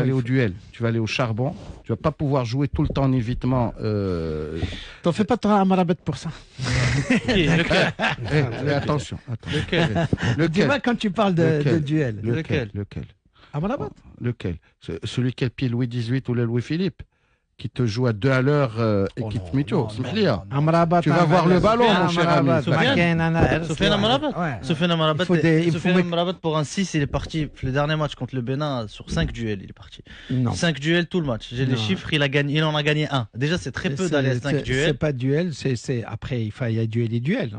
aller au duel, tu vas aller au charbon, tu vas pas pouvoir jouer tout le temps en évitement. T'en fais pas trop un Amrabat pour ça. Lequel? Attention. Lequel? Dis-moi quand tu parles de duel. Lequel? Amrabat. Lequel? Celui qui a le pied Louis XVIII ou le Louis-Philippe, qui te joue à 2 à l'heure et qui te met tout. Amrabat. Tu vas voir le ballon, mon cher ami. Soufiane Amrabat. Amrabat pour un 6, il est parti. Le dernier match contre le Bénin, sur 5 duels, il est parti. Non. 5 duels tout le match. J'ai les chiffres, il en a gagné 1. Déjà, c'est très peu d'aller à 5 duels. C'est pas duel, après, il y a duel et duel.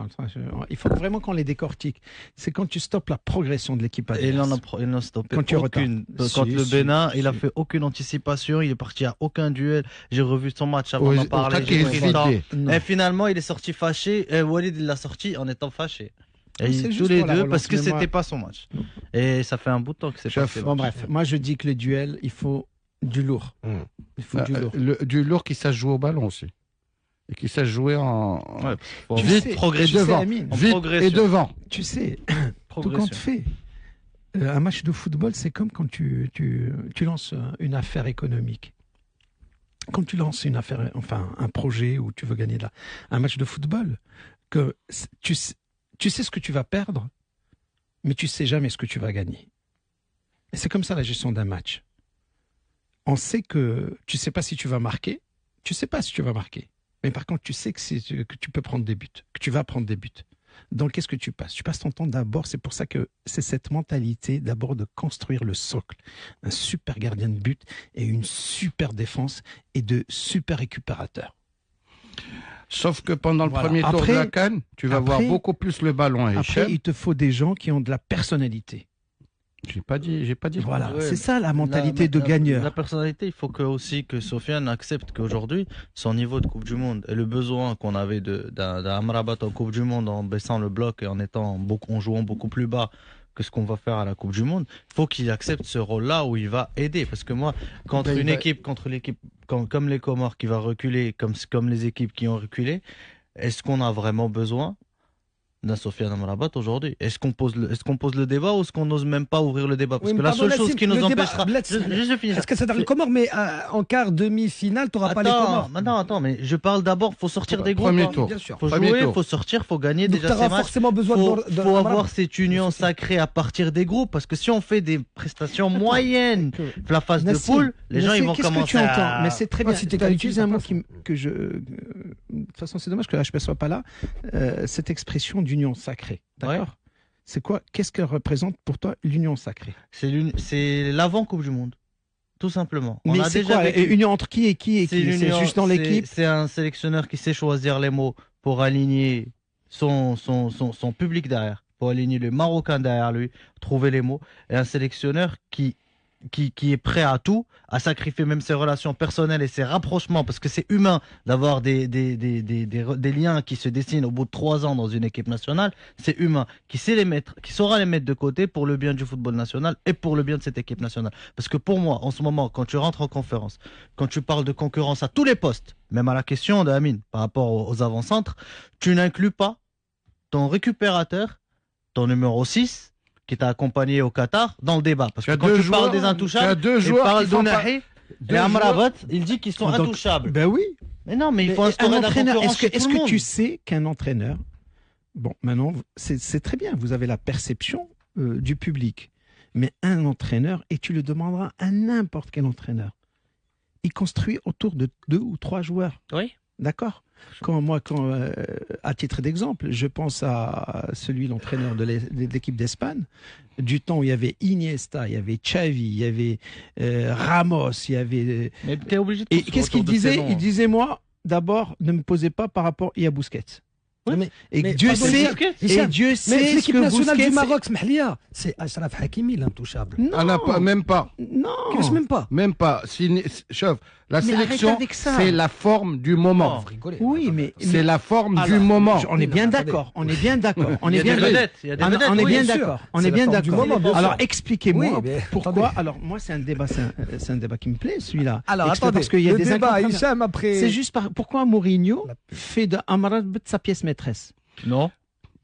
Il faut vraiment qu'on les décortique. C'est quand tu stoppes la progression de l'équipe adverse. Il n'en a stoppé Quand tu aucune. Quand le Bénin, il a fait aucune anticipation, il est parti à aucun duel. J'ai revu son match avant d'en parler. J'ai pris le temps. Et finalement, il est sorti fâché. Et Walid, il l'a sorti en étant fâché. Et tous les deux, parce que c'était pas son match. Et ça fait un bout de temps que c'est passé. Bon, bref, moi je dis que le duel, il faut du lourd. Il faut du lourd. Du lourd qui sache jouer au ballon aussi. Et qui sache jouer en vite, progression. Vite et devant. Tu sais, tout compte fait. Un match de football, c'est comme quand tu lances une affaire économique. Quand tu lances une affaire, enfin un projet où tu veux gagner un match de football, que tu sais ce que tu vas perdre, mais tu sais jamais ce que tu vas gagner. Et c'est comme ça la gestion d'un match. On sait que tu sais pas si tu vas marquer, mais par contre tu sais que tu peux prendre des buts, que tu vas prendre des buts. Donc qu'est-ce que tu passes? Tu passes ton temps d'abord, c'est pour ça que c'est cette mentalité d'abord de construire le socle. Un super gardien de but et une super défense et de super récupérateurs. Sauf que pendant le premier tour de la CAN, tu vas voir beaucoup plus le ballon à échelle. Après, il te faut des gens qui ont de la personnalité. J'ai pas dit. Voilà, c'est ça la mentalité de gagneur. La personnalité, il faut aussi que Sofiane accepte qu'aujourd'hui, son niveau de Coupe du Monde et le besoin qu'on avait d'un Amrabat en Coupe du Monde en baissant le bloc et en jouant beaucoup plus bas que ce qu'on va faire à la Coupe du Monde, il faut qu'il accepte ce rôle-là où il va aider. Parce que moi, contre l'équipe comme les Comores qui va reculer, comme les équipes qui ont reculé, est-ce qu'on a vraiment besoin d'un Sofiane Amrabat aujourd'hui? Est-ce qu'on pose le débat ou est-ce qu'on n'ose même pas ouvrir le débat? Parce que la seule chose qui nous empêchera... Je finis. Est-ce que c'est dans les Comores, mais en quart, demi-finale, tu n'auras pas les Comores? Attends, mais je parle d'abord, il faut sortir des groupes. Premier tour. Il faut jouer, il faut sortir, il faut gagner. Donc déjà ces matchs. Forcément besoin il faut avoir cette union sacrée à partir des groupes, parce que si on fait des prestations moyennes, la phase de poule, les gens ils vont commencer à... Mais c'est très bien. Tu as utilisé un mot que je... De toute façon, c'est dommage que HP soit pas là. Cette expression d'union sacrée. D'accord. Ouais. C'est quoi? Qu'est-ce que représente pour toi l'union sacrée? C'est l'avant Coupe du Monde. Tout simplement. Mais c'est quoi? Union entre qui et qui? C'est juste dans l'équipe? C'est un sélectionneur qui sait choisir les mots pour aligner son public derrière, pour aligner le Marocain derrière lui, trouver les mots. Et un sélectionneur qui est prêt à tout, à sacrifier même ses relations personnelles et ses rapprochements, parce que c'est humain d'avoir des liens qui se dessinent au bout de 3 ans dans une équipe nationale. C'est humain, qui saura les mettre de côté pour le bien du football national et pour le bien de cette équipe nationale. Parce que pour moi, en ce moment, quand tu rentres en conférence, quand tu parles de concurrence à tous les postes, même à la question de Amine par rapport aux avant-centres, tu n'inclus pas ton récupérateur, ton numéro 6, qui t'a accompagné au Qatar dans le débat. Parce que quand tu parles des intouchables, tu parles d'Ounahi et Amrabat, il dit qu'ils sont intouchables. Ben oui. Mais non, mais il faut instaurer la concurrence chez tout le monde. Est-ce que tu sais qu'un entraîneur... Bon, maintenant, c'est très bien, vous avez la perception du public. Mais un entraîneur, et tu le demanderas à n'importe quel entraîneur, il construit autour de 2 ou 3 joueurs. Oui. D'accord. À titre d'exemple, je pense à l'entraîneur de l'équipe d'Espagne, du temps où il y avait Iniesta, il y avait Xavi, il y avait Ramos, il y avait... Mais t'es obligé de... Et qu'est-ce qu'il disait? Il disait, moi, d'abord, ne me posez pas par rapport à Busquets. Oui. Et Dieu sait mais l'équipe nationale Busquets, du Maroc, c'est Achraf Hakimi l'intouchable. Non, même pas. Non, Même pas. La sélection, c'est la forme du moment. Oui, mais c'est la forme du moment. On est bien d'accord. On est bien d'accord. On est bien d'accord. Alors expliquez-moi pourquoi. Alors moi, c'est un débat qui me plaît, celui-là. Alors attendez, parce qu'il y a des débat Hicham après. C'est juste pourquoi Mourinho fait de Amrabat sa pièce maîtresse. Non.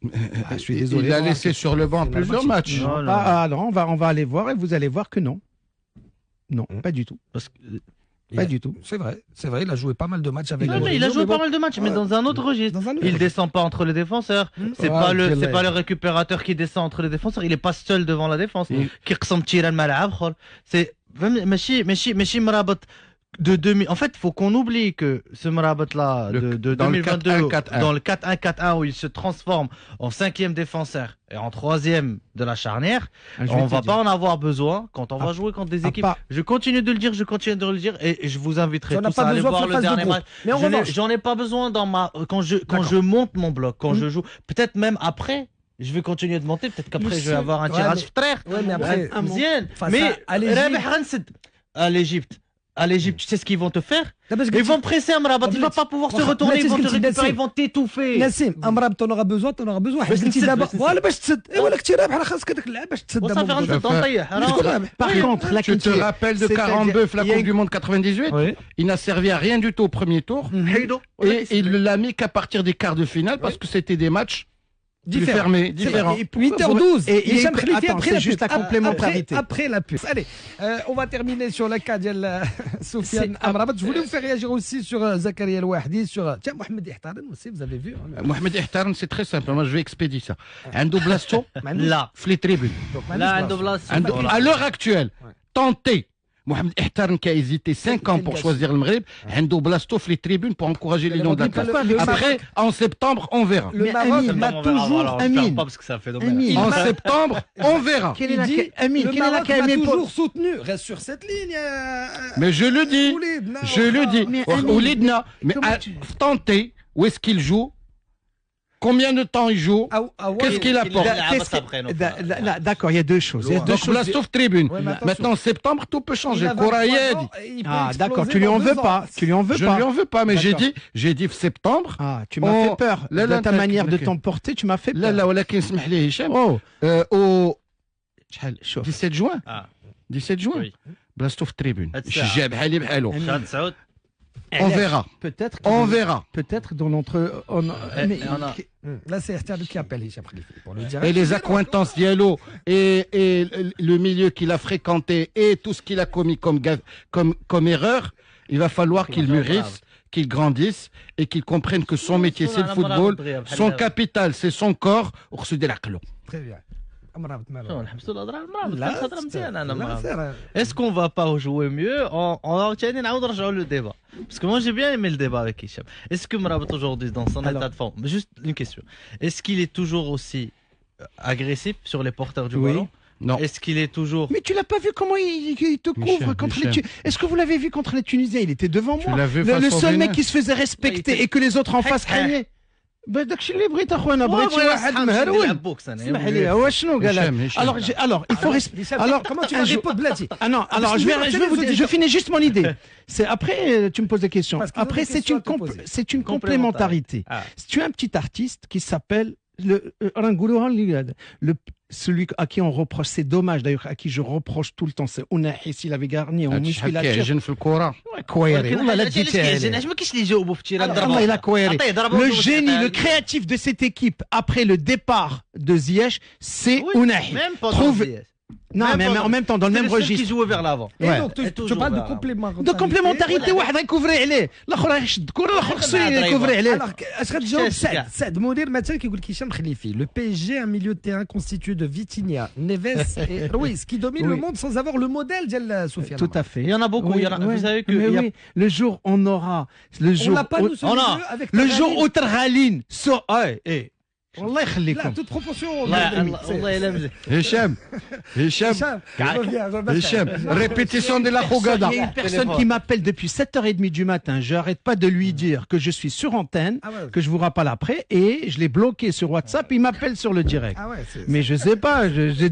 Je suis désolé. Il a laissé sur le banc plusieurs matchs. Non, on va aller voir et vous allez voir que non. Non, pas du tout. Parce que Pas du tout. C'est vrai, il a joué pas mal de matchs avec non, mais il a joué pas mal de matchs, mais dans un autre registre. Dans un autre Il registre. descend pas entre les défenseurs. C'est pas le récupérateur qui descend entre les défenseurs. Il est pas seul devant la défense. Qui قسم تيران الملعب خل. C'est ماشي مرابط de 2000. En fait, faut qu'on oublie que ce Marabat là de dans 2022 le 4-1-4-1. dans le 4-1-4-1 où il se transforme en 5e défenseur et en 3e de la charnière, on va pas en avoir besoin quand on va jouer contre des équipes. Je continue de le dire, et je vous inviterai tous à aller voir le dernier match. Mais en revanche, J'en ai pas besoin quand je monte mon bloc, quand je joue. Peut-être même après. Je vais continuer de monter, peut-être qu'après je vais avoir un tirage frère. Ouais, mais après, à l'Égypte. À l'Égypte, tu sais ce qu'ils vont te faire? parce que Ils vont me presser Amrabat, il va pas pouvoir se retourner, ils vont te récupérer, ils vont t'étouffer. Nassim, Amrabat, t'en auras besoin. حبيتي دابا فوالا باش تسد ولا كنتي رابح راه خاصك هذاك اللاعب باش تسد. وصافي غنسد نطيح. Par contre, là, Tu te rappelles de 42 la Coupe du Monde 98? Oui. Il n'a servi à rien du tout au premier tour. Et il l'a mis qu'à partir des quarts de finale parce que c'était des matchs plus fermés, différents. 8h12. Et Hicham Khalifi attends, après c'est la juste pub. la complémentarité. Après la pub. Allez, on va terminer sur le cas de Soufiane Amrabat. Je voulais vous faire réagir aussi sur Zakaria El-Wahdi, sur tiens, Mohamed Ihtaren aussi, vous avez vu. Mohamed Ihtaren, c'est très simple. Moi, je vais expédier ça. Ando Blasto, Là, les tribunes. À l'heure actuelle, tentez. Mohamed Ihtaren qui a hésité 5 ans pour choisir le Maghreb, Ando Blasto, les tribunes pour encourager les Lions de la Cannes. Après, en septembre, on verra. Le Maroc m'a toujours Amine. pas parce que c'est un phénomène. Amine. En septembre, on verra. Quelle est il la dit, Amine, le quelle est la Maroc m'a KMP toujours soutenu. Reste sur cette ligne. Mais je le dis. Oulidna, Je le dis. Mais Amine, Oulidna, mais comment tu- tentez, où est-ce qu'il joue? Combien de temps il joue? Qu'est-ce qu'il apporte? D'accord, il y a deux choses. Il y a deux Donc choses. Blasto tribune. Ouais, mais attention. Maintenant, en septembre, tout peut changer. Il a Koraïed. 23 ans, il peut Ah, d'accord, exploser tu lui en dans veux 2 ans. pas. Tu lui en veux Je pas. ne lui en veux pas, mais D'accord. j'ai dit septembre. Ah, tu m'as fait peur. Là, De ta manière de ok. t'emporter, tu m'as fait لا peur. لا ولكن اسمح لي هشام Oh, au شحال شوف 17 juin Ah. 17 juin Oui. بلاصتو في التريبون الساعة. شجع بحالي بحالو Chad Saoud. on verra peut-être on verra peut-être dans notre mais- on a- Là, c'est Ihtaren qui appelle Hicham Khalifi pour lui dire. et les accointances Diallo et le milieu qu'il a fréquenté et tout ce qu'il a commis comme erreur il va falloir qu'il mûrisse qu'il grandisse et qu'il comprenne que son métier c'est le football son capital c'est son corps وخصو يدير عقله Très bien. Amrabat, Malo. شو نحبسوا الهضره على المرابط لا، كان خاطر مزيان انا لا، المرابط. c'est- Est-ce qu'on va pas jouer mieux on va نعاود نرجعوا le débat parce que moi j'ai bien aimé le débat avec Hicham. Est-ce que Marabat aujourd'hui dans son Alors. état de forme, juste une question, est-ce qu'il est toujours aussi agressif sur les porteurs du Oui. ballon? Non. Est-ce qu'il est toujours Mais tu l'as pas vu comment il te couvre contre les Tunisiens. Est-ce que vous l'avez vu contre les Tunisiens? Il était devant Tu moi. l'as vu Le face au seul Bénin. mec qui se faisait respecter et que les autres en face craignaient. داكشي اللي بغيت اخويا بغيت شي واحد مهرول اسمح لي هو شنو قال لك alors il faut alors Comment tu vas répondre, Blati? ah non alors je finis juste mon idée c'est après tu me poses des questions Parce qu'ils ont après des questions à te poser. c'est une complémentarité Ah. tu as un petit artiste qui s'appelle celui à qui on reproche, c'est dommage d'ailleurs, à qui je reproche tout le temps, c'est Ounahi s'il avait gagné en musculature. كيعجن في الكرة كويري والله لا تجي ما كاينش اللي يجاوبوا في التيران الله يلا كويري le génie, le créatif de cette équipe après le départ de Ziyech, c'est Ounahi. même pas Trouve- dans Non, mais en même temps, dans le même qui registre. jouait vers l'avant. Et Ouais. donc, tu toujours parles de là. complémentarité. De complémentarité, واحد غيكوفري عليه، الآخر غيشد الكرة، الآخر خصو يكوفري عليه. Alors, اش غتجاوب سعد مدير مثلا كيقول لك هشام خليفي le PSG un milieu de terrain constitué de Vitinha, Neves et Ruiz qui domine le monde sans avoir le modèle ديال Soufiane. Tout à fait. Il y en a beaucoup. Oui, Vous savez que mais il y a- oui, le jour on aura, le On jour, l'a pas nous ce on a- milieu avec le Tarani. jour où Tarhaline sort, والله Là, يخليكم. toute proportion. والله الا مزيان. هشام هشام répétition de la Hogada. Il y a une personne qui m'appelle depuis 7h30 du matin. Je n'arrête pas de lui dire que je suis sur antenne, Ah ouais. que je vous rappelle après, et je l'ai bloqué sur WhatsApp. Il m'appelle sur le direct. Ah ouais, Mais je sais pas.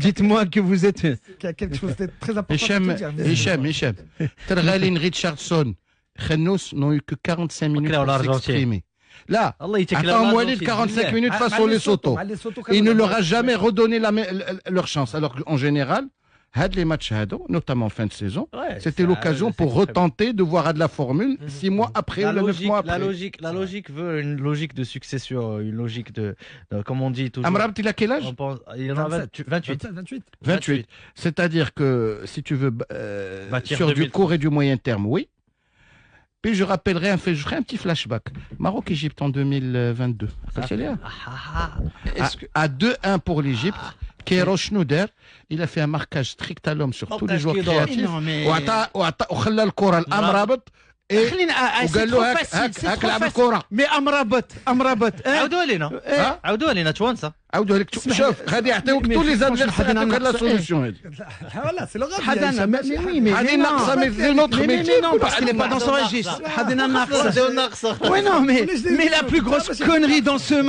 Dites-moi que vous êtes. qu'il y a quelque chose de très important à te dire. هشام Terghalin Richardson Khenous n'ont eu que 45 minutes Claire, pour l'Argentine. s'exprimer là الله يتكلم attends على moi les الأرجنتين. 45 minutes face مع au ليسوتو، Lesotho مع ليسوتو il ne كانوا leur a jamais redonné leur chance alors qu'en général les matchs, notamment en fin de saison, Ouais, c'était ça, l'occasion c'est pour très retenter de voir de la formule 6 mois après ou 9 mois après. La logique veut une logique de succession, une logique comme on dit toujours. Amrabat, il a quel âge? Il en a 28. 28. C'est-à-dire que si tu veux, sur du court et du moyen terme, oui. Puis je rappellerai je ferai un petit flashback. Maroc-Égypte en 2022. À 2-1 pour l'Égypte. Kéro Schnouder, il a fait un marquage strict à l'homme sur tous les joueurs créatifs. وخلى الكرة لأمرابط c'est trop facile, c'est trop facile. Mais Amrabat, عاودوا علينا توانسه. عاودوا لك شوف غادي يعطيوك tous les adversaires يعطيوك la solution هذه. Voilà, c'est le rap. mais oui, mais هذه ناقصة mais notre métier. non, parce qu'il n'est pas dans son registre. Ouais, non, mais la plus grosse connerie dans ce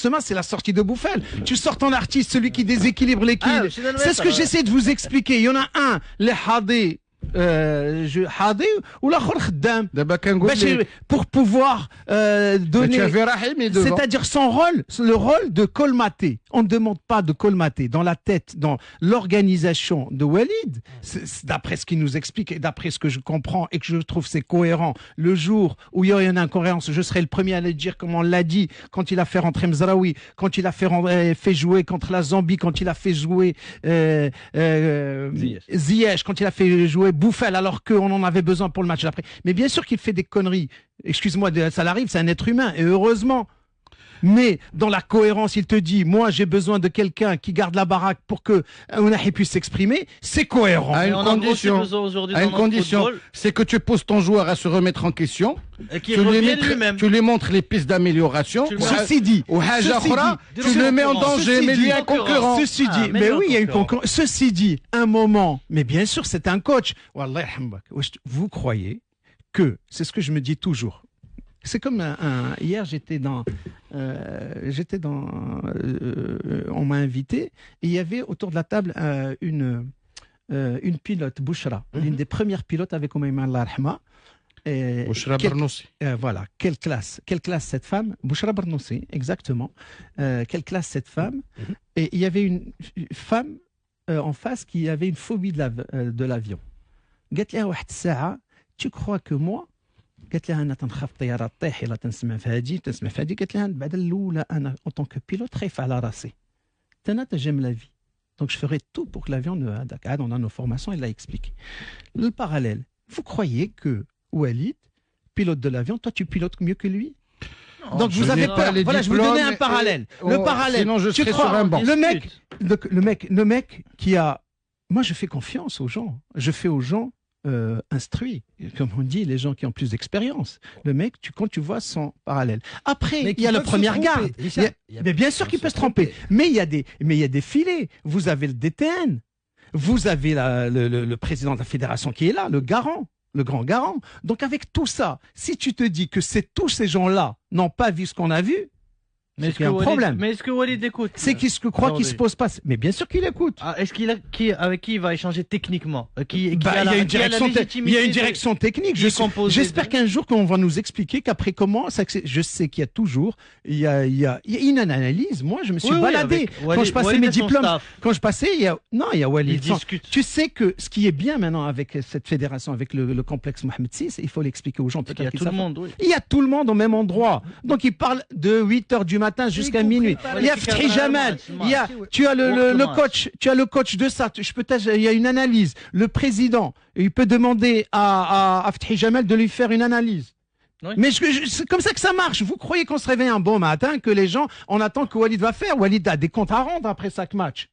match, c'est la sortie de Bouffel. Tu sors ton artiste, celui qui déséquilibre l'équipe. C'est ce que j'essaie de vous expliquer. Il y en a un, les Hadé. حاضي والاخر خدام pour pouvoir donner, c'est-à-dire son rôle, le rôle de colmater. On ne demande pas de colmater dans la tête, dans l'organisation de Walid, d'après ce qu'il nous explique et d'après ce que je comprends et que je trouve c'est cohérent. Le jour où il y aurait une incohérence, je serai le premier à le dire, comme on l'a dit quand il a fait rentrer Mzraoui, quand il a fait jouer contre la Zambie, quand il a fait jouer Ziyech, quand il a fait jouer Bouffel alors qu'on en avait besoin pour le match d'après. Mais bien sûr qu'il fait des conneries. Excuse-moi, ça l'arrive, c'est un être humain, et heureusement. Mais dans la cohérence, il te dit, moi j'ai besoin de quelqu'un qui garde la baraque pour que Ounahi puisse s'exprimer, c'est cohérent. À une condition, c'est que tu poses ton joueur à se remettre en question, tu lui montres les pistes d'amélioration. Ceci dit, tu le mets en danger, mais il y a un concurrent. Ceci dit, mais oui, il y a une concurrence. Ceci dit, un moment, mais bien sûr, c'est un coach. Wallah, vous croyez que, c'est ce que je me dis toujours. C'est comme hier, on m'a invité et il y avait autour de la table une pilote, Bouchra, l'une des premières pilotes avec Oumaima Allah Rahma. Bouchra Barnoussi. Voilà, quelle classe cette femme, Bouchra Barnoussi, exactement. Quelle classe cette femme. Et il y avait une femme en face qui avait une phobie de l'avion. قالت لها واحد الساعة, tu crois que moi قالت لها انا تنخاف الطياره تطيح الا تنسمع في هذه قالت لها بعد الاولى انا en tant que pilote خايف على راسي انا j'aime la vie donc je ferai tout pour que l'avion ne هذاك on a nos formations, il l'a expliqué. Le parallèle, vous croyez que Walid, pilote de l'avion, toi tu pilotes mieux que lui? Non, donc vous avez peur. Voilà, je vous donnais un parallèle. Le parallèle, sinon je serais sur un banc. Le mec qui a, moi je fais confiance aux gens, je fais aux gens instruits, comme on dit, les gens qui ont plus d'expérience. Le mec, quand tu vois son parallèle. Après, il y a le premier garde. Mais bien sûr qu'il peut se tromper. Mais il y a des filets. Vous avez le DTN. Vous avez le président de la fédération qui est là, le garant, le grand garant. Donc avec tout ça, si tu te dis que tous ces gens-là n'ont pas vu ce qu'on a vu, mais c'est qu'il y a un problème. Mais est-ce que Walid écoute? C'est qu'il croit qu'il se pose pas. Mais bien sûr qu'il écoute. Est-ce avec qui il va échanger techniquement? Il y a une direction technique. J'espère qu'un jour qu'on va nous expliquer qu'après comment. Je sais qu'il y a toujours il y a une analyse. Moi, je me suis baladé quand je passais mes diplômes. Quand je passais, il y a Walid. Tu sais que ce qui est bien maintenant avec cette fédération, avec le complexe Mohamed VI, il faut l'expliquer aux gens. Il y a tout le monde. Il y a tout le monde au même endroit. Donc il parle de 8h du matin jusqu'à minuit. Il y a Fethi Jamal, tu as le coach de ça. Il y a une analyse. Le président, il peut demander à Fethi Jamal de lui faire une analyse. Oui. Mais c'est comme ça que ça marche. Vous croyez qu'on se réveille un bon matin, que les gens, on attend que Walid va faire? Walid a des comptes à rendre après chaque match.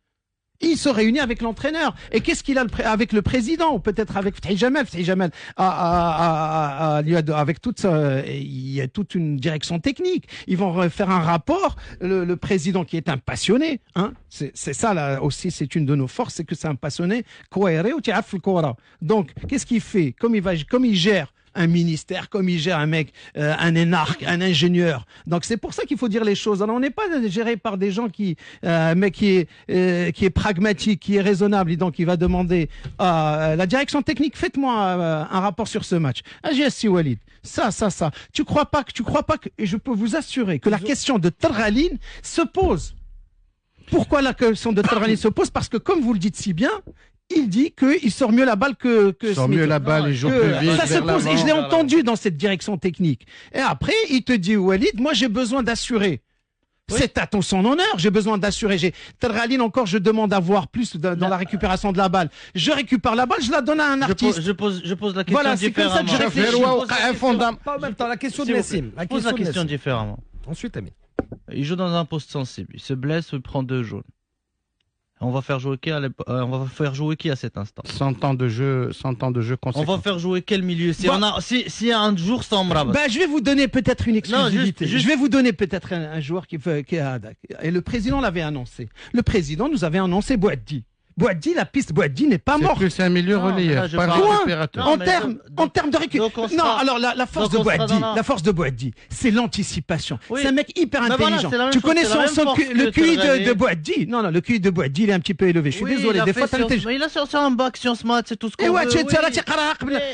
Il se réunit avec l'entraîneur. Et qu'est-ce qu'il a avec le président, ou peut-être avec Fethi Jamal? Fethi Jamal avec il y a toute une direction technique. Ils vont faire un rapport. Le président qui est un passionné, hein, c'est ça là aussi, c'est une de nos forces, c'est que c'est un passionné. Donc, qu'est-ce qu'il fait? Comme il gère un ministère, comme il gère un mec, un énarque, un ingénieur. Donc c'est pour ça qu'il faut dire les choses. Alors on n'est pas géré par des gens mais qui est pragmatique, qui est raisonnable, et donc il va demander à la direction technique, faites-moi un rapport sur ce match. GSC Walid, ça. Tu crois pas que, et je peux vous assurer que la question de Targhaline se pose. Pourquoi la question de Tarani se pose? Parce que comme vous le dites si bien, il dit qu'il sort mieux la balle que Il sort Smith. mieux la balle, il joue plus vite. Ça se vers pose, et je l'avant. l'ai entendu dans cette direction technique. Et après, il te dit, Walid, moi j'ai besoin d'assurer. Oui. C'est à son honneur, j'ai besoin d'assurer. Targhaline encore, je demande à voir plus dans la récupération de la balle. Je récupère la balle, je la donne à un artiste. Je pose la question Voilà, c'est comme ça que différemment. je réfléchis. Pas en même temps, la question de S'il vous Messim. plaît. Je pose la question différemment. Ensuite, Amine. Il joue dans un poste sensible. Il se blesse ou il prend 2 jaunes. On va faire jouer qui à cet instant? 100 ans de jeu On conséquents. va faire jouer quel milieu? S'il y a un jour sans Amrabat. Ben, je vais vous donner peut-être une exclusivité. juste- Je vais vous donner peut-être un joueur qui est à Hadak. Et le président l'avait annoncé. Le président nous avait annoncé Boaddi. Boaddi, la piste Boaddi n'est pas C'est morte. plus un milieu Non, mais relayeur, là, je pas parle- récupérateur. Non, En mais termes de récup. donc on Non, sera- alors la force de donc on sera Boaddi, dans la- la force de Boaddi, c'est l'anticipation. Oui. C'est un mec hyper Mais voilà, intelligent. c'est la même Tu chose, connais c'est la même force le que QI Traoré. de Boaddi? Non, le QI de Boaddi, il est un petit peu élevé. Je suis Oui, désolé, il a des fait fois, t'as science- l'intelligence. mais il a sorti un bac Sciences Maths, c'est tout ce qu'on Et ouais, veut.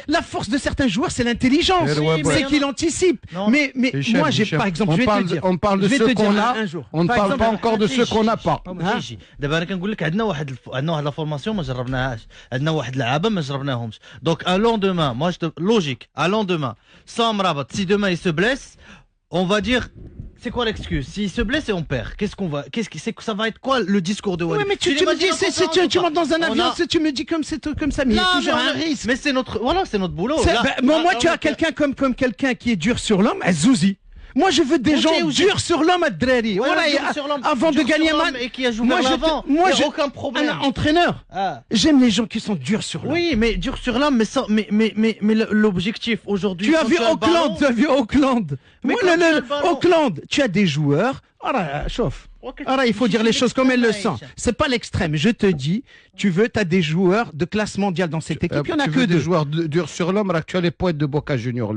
la force de certains joueurs, c'est l'intelligence. Oui, mais C'est il y en qu'il a- anticipe. Non. Mais Hicham, moi, Hicham, par exemple, je vais te dire. on parle de je vais ceux te dire qu'on a, un jour. on ne Par parle exemple, pas encore de ceux qu'on n'a pas. ماشي دابا انا كنقول لك عندنا واحد لا فورماسيون ما جربناهاش عندنا واحد اللعابه ما جربناهمش دونك un lendemain moi logique un lendemain sans Amrabat si demain il se blesse on va dire c'est quoi l'excuse? S'il se blesse et on perd, ça va être quoi le discours de Walid? Oui, mais tu me dis, tu montes dans un avion, tu me dis comme ça, mais il y a toujours un risque. Mais c'est notre boulot. Moi, tu as quelqu'un comme quelqu'un qui est dur sur l'homme, Zouzi. Moi, je veux des gens durs sur l'homme à Drari. Avant de gagner un match. Et qui a joué vers l'avant. Moi, j'ai aucun problème. Un entraîneur. J'aime les gens qui sont durs sur l'homme. Oui, mais dur sur l'homme, mais l'objectif aujourd'hui. Tu as vu Auckland. Moi, Auckland, tu as des joueurs. Chauffe. Il faut dire les choses comme elles le sont. C'est pas l'extrême. Je te dis, tu as des joueurs de classe mondiale dans cette équipe. Il y en a que des deux. joueurs durs sur l'homme. Tu as les poètes de Boca Junior.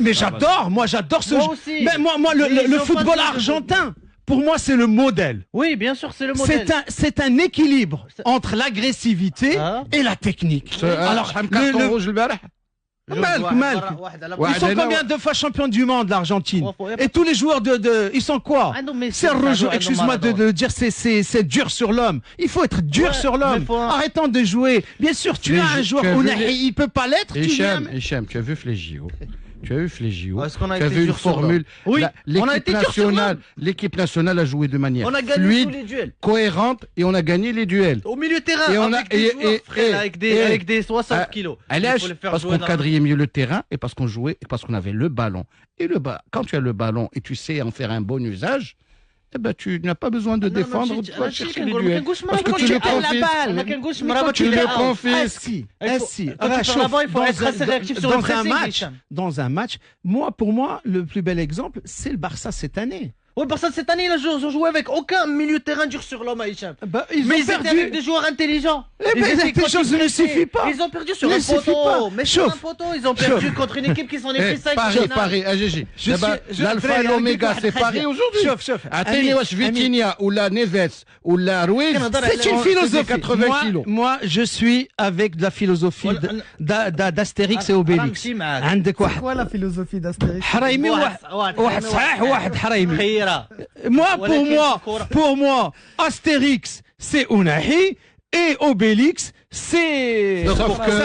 Mais j'adore. Moi, j'adore ce jeu. Mais moi, le football argentin. Pour moi, c'est le modèle. Oui, bien sûr, c'est le modèle. C'est un équilibre entre l'agressivité et la technique. Alors, carton rouge le Barah. Ils sont combien de fois champions du monde, l'Argentine? Et tous les joueurs ils sont quoi? C'est rouge, excuse-moi de dire, c'est dur sur l'homme. Il faut être dur sur l'homme. Arrêtons de jouer. Bien sûr, tu as un joueur, il peut pas l'être. Hicham, tu as vu Flégio? Tu as vu Flégio? Est-ce qu'on a tu as été vu une dur sur formule? Oui, on a été dur sur l'homme. L'équipe nationale a joué de manière on a gagné fluide, tous les duels. cohérente, et on a gagné les duels. Au milieu de terrain, Et on avec a- des et- joueurs, et- frère, et- avec des 60 kilos. À Il l'âge, faut les faire parce jouer qu'on dans- quadrillait mieux le terrain et parce qu'on jouait et parce qu'on avait le ballon. Et quand tu as le ballon et tu sais en faire un bon usage, eh ben, tu n'as pas besoin de défendre, tu vas chercher les duels. Parce que tu le confisques. Dans un match, pour moi, le plus bel exemple, c'est le Barça cette année. Oui, parce que cette année, ils ont joué avec aucun milieu de terrain dur sur l'homme, Hicham. Ils Mais ont ils étaient perdu. avec des joueurs intelligents. Mais l'intelligence ne suffit pas. Ils ont perdu sur Ne un suffit pas. poteau. Mais sur un Chauffe. poteau, ils ont perdu contre une équipe qui s'en est pris 5 Paris, AGG. L'alpha et l'oméga, c'est Paris aujourd'hui. Atteignez Vitinha ou la Neves ou la Ruiz. C'est une philosophie. 80 kilos. Moi, je suis avec de la philosophie d'Astérix et Obélix. عندك واحد Quoi la philosophie d'Astérix? حرايمي واحد صحيح واحد حرايمي. خيرة. Pour moi, Astérix, c'est Ounahi et Obélix, c'est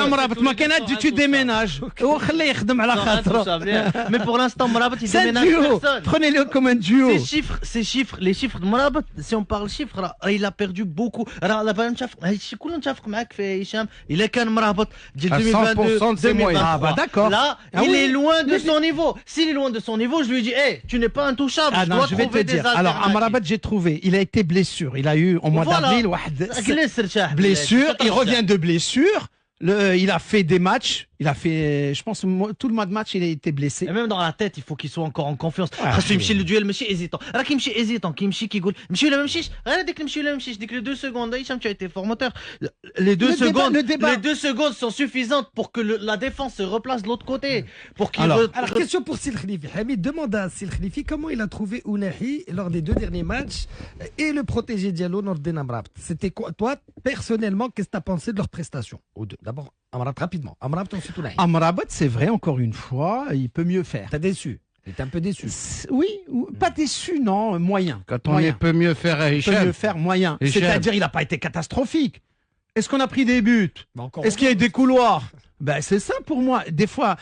Amrabat. ما كان tu déménages. وخليه يخدم على خاطره. Mais pour l'instant, Mrabat, il C'est un déménage duo. personne. Prenez-le comme un duo. Les chiffres de Mrabat, si on parle chiffres, là, il a perdu beaucoup. Alors, là, il est qu'un Mrabat. À 100% de ses moyens. Ah, bah, d'accord. Là, il est loin de son niveau. S'il est loin de son niveau, je lui dis, hey, tu n'es pas intouchable. Ah je non, dois je vais te trouver des dire. Alors, alternatives. Amrabat, j'ai trouvé. Il a été blessure. Il a eu, au mois Voilà. d'avril, blessure. Il revient de blessure. Il a fait des matchs. Il a fait, je pense, tout le mois de match, il a été blessé. Et même dans la tête, il faut qu'il soit encore en confiance. Ah, خاصو يمشي للدويل ماشي hésitant. راه كيمشي hésitant, كيمشي كيقول مشي ولا ما مشيش. غير هذيك المشي ولا ما مشيش. ديك les 2 secondes, Hicham, tu as été formateur. Les 2 secondes sont suffisantes pour que la défense se replace de l'autre côté. Pour qu'il Alors, question pour Sil Khalifi. Hamid demande à Sil Khalifi comment il a trouvé Ounahi lors des 2 derniers matchs et le protégé Diallo Nordin Amrabat. C'était quoi, toi, personnellement, qu'est-ce que tu as pensé de leur prestation aux deux? D'abord, Amrabat rapidement. Amrabat, ensuite Ounahi. Amrabat, c'est vrai, encore une fois, il peut mieux faire. T'as déçu? T'es un peu déçu. Oui, pas déçu, non, moyen. Quand on moyen. peut mieux faire à peut Hicham. mieux faire moyen. Hicham. C'est-à-dire, il n'a pas été catastrophique. Est-ce qu'on a pris des buts? Est-ce qu'il y a eu des couloirs? Ben, c'est ça pour moi. Des fois,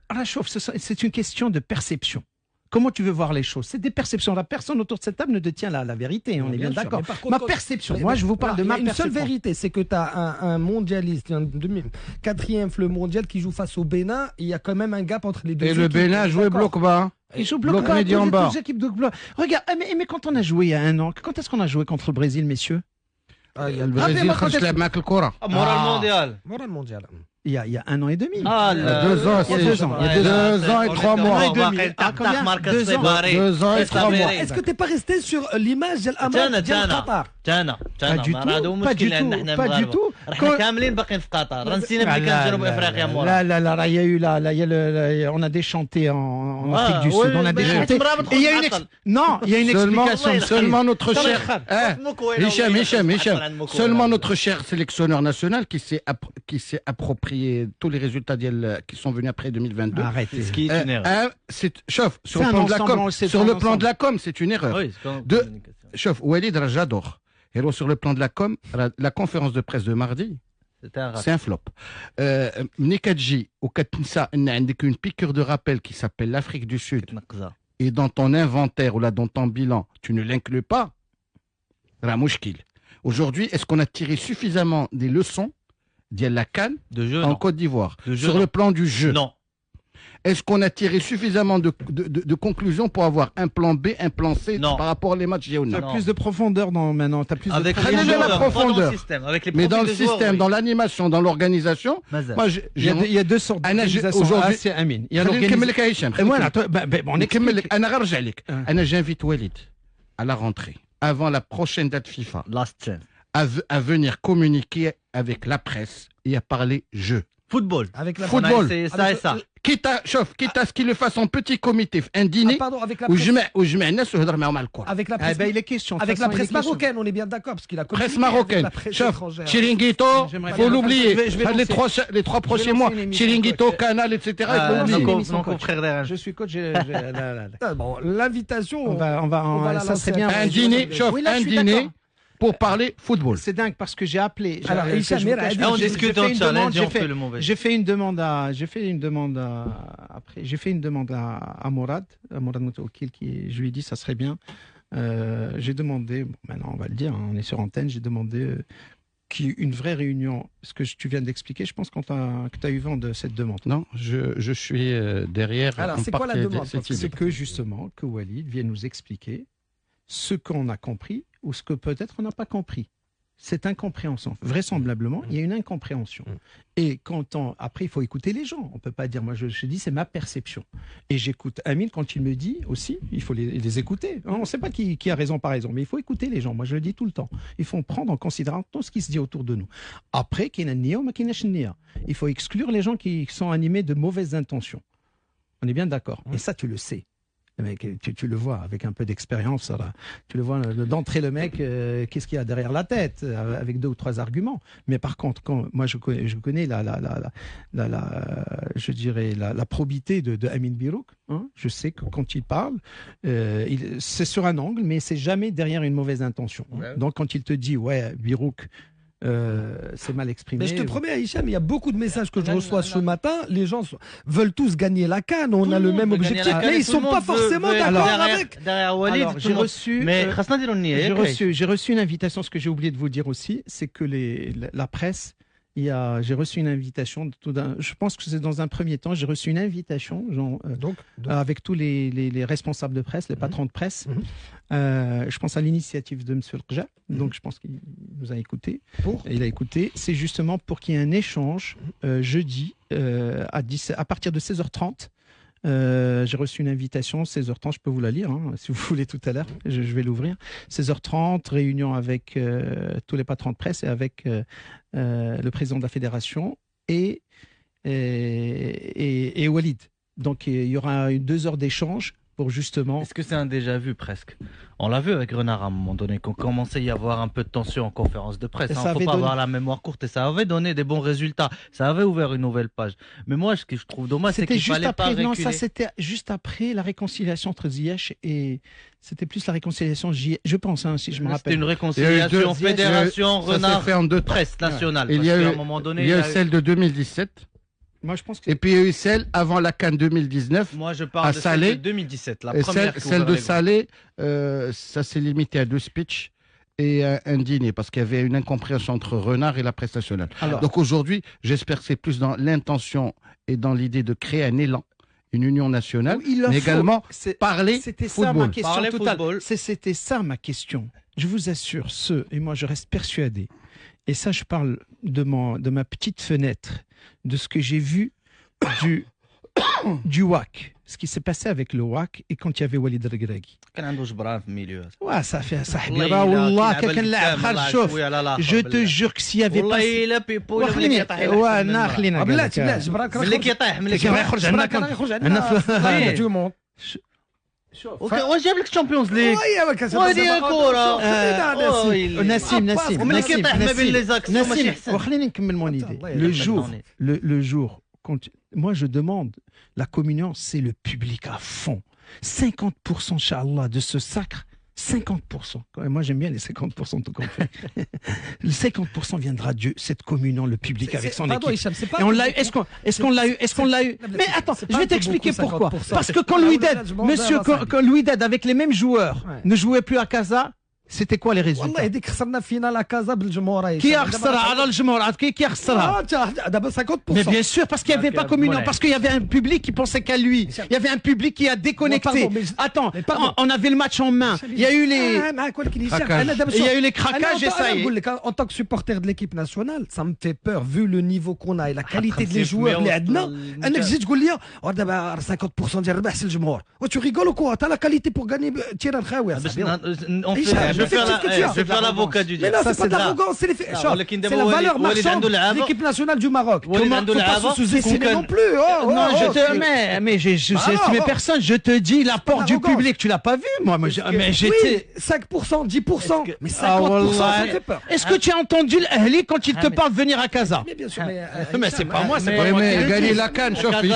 Rachouf, c'est une question de perception. Comment tu veux voir les choses? C'est des perceptions. La personne autour de cette table ne détient la vérité, on est bien d'accord. Ma perception, moi je vous parle de ma perception. Une seule vérité, c'est que tu as un mondialiste, un 4e fleuve mondial qui joue face au Bénin, et il y a quand même un gap entre les deux. Et le Bénin a joué bloc bas. Il joue bloc bas, toutes les équipes de bloc. Regarde, mais quand on a joué il y a un an, quand est-ce qu'on a joué contre le Brésil, messieurs? Il y a le Brésil, Moral mondial. Moral mondial. Il y a 1 an et demi. Ah, il y a 2 ans. Il y a 2 ans et 3 mois. 2 ans et 3 mois. Est-ce que tu n'es pas resté sur l'image de Qatar? Pas du tout. احنا كاملين باقيين في قطر نسينا ملي كان جنوب افريقيا مورا لا il y a eu on a déchanté en Afrique du Sud, on a déchanté. Il y a une explication. Seulement notre cher Hicham, seulement notre cher sélectionneur national qui s'est approprié tous les résultats qui sont venus après 2022. Arrêtez. Ce qui est une erreur. Chauffe, sur le plan de la com, c'est une erreur. Chauffe, Walid j'adore. Et sur le plan de la com, la conférence de presse de mardi, c'est un flop. Nikadji, au Katnissa, il y a une piqûre de rappel qui s'appelle l'Afrique du Sud. Et dans ton inventaire ou là dans ton bilan, tu ne l'inclus pas. Ramouchkil. Aujourd'hui, est-ce qu'on a tiré suffisamment des leçons de la CAN en Côte d'Ivoire sur le plan du jeu? Non. Est-ce qu'on a tiré suffisamment de conclusions pour avoir un plan B, un plan C par rapport aux matchs Tu as plus de profondeur maintenant. Tu as plus avec de profondeur. Mais dans le système, dans l'animation, dans l'organisation, moi, il y a 2 sortes d'organisation. C'est Amine. Il y a l'organisation. J'invite Walid à la rentrée, avant la prochaine date FIFA, à venir communiquer avec la presse et à parler jeu. Football. Football. C'est ça et ça. Quitte à ce qu'il le fasse en petit comité, un dîner, où je mets avec la presse, il est question. Avec la presse marocaine, on est bien d'accord, parce qu'il a presse marocaine. Chiringuito, faut l'oublier. Les 3 prochains mois, Chiringuito, Canal, etc. Mon confrère, je suis coach. Bon, l'invitation. On va. Ça serait bien. Un dîner, un dîner. Pour parler football. C'est dingue parce que j'ai appelé. On discute en challenge, on fait le mauvais. J'ai fait une demande à Mourad Moutawakil je lui ai dit ça serait bien. J'ai demandé, maintenant on va le dire, on est sur antenne, j'ai demandé une vraie réunion. Ce que tu viens d'expliquer, je pense que tu as eu vent de cette demande. Non, je suis derrière. Alors, c'est quoi la demande? C'est que justement, que Walid vienne nous expliquer ce qu'on a compris ou ce que peut-être on n'a pas compris. C'est incompréhension. Vraisemblablement, il y a une incompréhension. Et après, il faut écouter les gens. On ne peut pas dire, moi je dis, c'est ma perception. Et j'écoute Amine quand il me dit aussi, il faut les écouter. On ne sait pas qui a raison par raison, mais il faut écouter les gens. Moi je le dis tout le temps. Il faut prendre en considération tout ce qui se dit autour de nous. Après, il faut exclure les gens qui sont animés de mauvaises intentions. On est bien d'accord. Et ça, tu le sais. Mais tu le vois avec un peu d'expérience, tu le vois d'entrée le mec, qu'est-ce qu'il y a derrière la tête, avec 2 ou 3 arguments. Mais par contre, moi je connais je dirais la probité de Amin Birouk. Je sais que quand il parle, c'est sur un angle, mais c'est jamais derrière une mauvaise intention. Donc quand il te dit Birouk, c'est mal exprimé. Mais je te promets, Hicham, il y a beaucoup de messages que je reçois ce matin. Les gens veulent tous gagner la CAN. On a le même objectif, mais ils ne sont pas forcément d'accord avec. Derrière Walid, j'ai reçu une invitation. Ce que j'ai oublié de vous dire aussi, c'est que la presse. J'ai reçu une invitation. Je pense que c'est dans un premier temps. J'ai reçu une invitation avec tous les responsables de presse, les patrons de presse. Je pense à l'initiative de M. Rja. Donc je pense qu'il nous a écoutés. Il a écouté. C'est justement pour qu'il y ait un échange jeudi à partir de 16h30. J'ai reçu une invitation, 16h30, je peux vous la lire, si vous voulez tout à l'heure, je vais l'ouvrir. 16h30, réunion avec tous les patrons de presse et avec le président de la fédération et Walid. Donc il y aura 2 heures d'échange pour justement... Est-ce que c'est un déjà-vu presque? On l'a vu avec Renard à un moment donné, qu'on commençait à y avoir un peu de tension en conférence de presse. Il ne faut pas avoir la mémoire courte et ça avait donné des bons résultats. Ça avait ouvert une nouvelle page. Mais moi, ce que je trouve dommage, c'est qu'il fallait pas reculer. Non, ça c'était juste après la réconciliation entre Ziyech et... C'était plus la réconciliation, je pense, hein, si je me rappelle. C'était une réconciliation fédération, Renard, ça s'est fait en deux presse nationale. Il y a eu, un moment donné, il y a eu celle de 2017. Moi, je pense que... Et puis il y a eu celle avant la CAN 2019. Moi, je parle à de Salé. Celle de 2017. La et première celle de Salé, ça s'est limité à 2 speeches et un dîner, parce qu'il y avait une incompréhension entre Renard et la presse nationale. Donc aujourd'hui, j'espère que c'est plus dans l'intention et dans l'idée de créer un élan, une union nationale, mais également parler football. C'était ça ma question. Je vous assure, et moi je reste persuadé, et ça je parle de ma petite fenêtre, de ce que j'ai vu du WAC, ce qui s'est passé avec le WAC et quand il y avait Walid Regragui. Ouais, ça fait ça. Je te jure que s'il y avait pas... وجاب لك الشامبيونز ليغ وهذه كره نسيم وملي كيطيح ما بين لي زاكس ماشي احسن وخليني نكمل mon idée. Le jour moi je demande la communion, c'est le public à fond. 50% inchallah de ce sacre, 50%. Moi j'aime bien les 50% tout compte fait. Le 50% viendra de cette communion, le public avec son équipe. Et on l'a eu. Est-ce qu'on l'a eu? Mais attends, je vais t'expliquer pourquoi. Parce que quand Louis Ded avec les mêmes joueurs ne jouait plus à Casa, c'était quoi les résultats? والله هذيك خسرنا فينال كازا بالجمهور. Qui a خسرها على الجمهور? Qui a خسرها? دابا 50%. Mais bien sûr, parce qu'il n'y avait pas communion, parce qu'il y avait un public qui pensait qu'à lui. Il y avait un public qui a déconnecté. Attends, on avait le match en main. Il y a eu les craquages et ça y est. En tant que supporter de l'équipe nationale, ça me fait peur vu le niveau qu'on a et la qualité des joueurs اللي عندنا. انك تجي تقول لي دابا 50% ديال الربح سي الجمهور. Tu rigoles ou quoi? T'as la qualité pour gagner tireur خاوي. Je vais faire l'avocat du diable. Mais non, c'est pas de l'arrogance, c'est la valeur marchande de l'équipe nationale du Maroc. Comment faut pas se sous-estimer non plus. Non, mais je sous-estimé personne. Je te dis l'apport du public. Tu l'as pas vu, moi. Mais j'étais 5%, 10%, mais 50%, ça fait peur. Est-ce que tu as entendu l'Ahli quand il te parle de venir à Casa? Mais bien sûr. Mais c'est pas moi, c'est pas moi. Mais gagner la CAN, Sophie.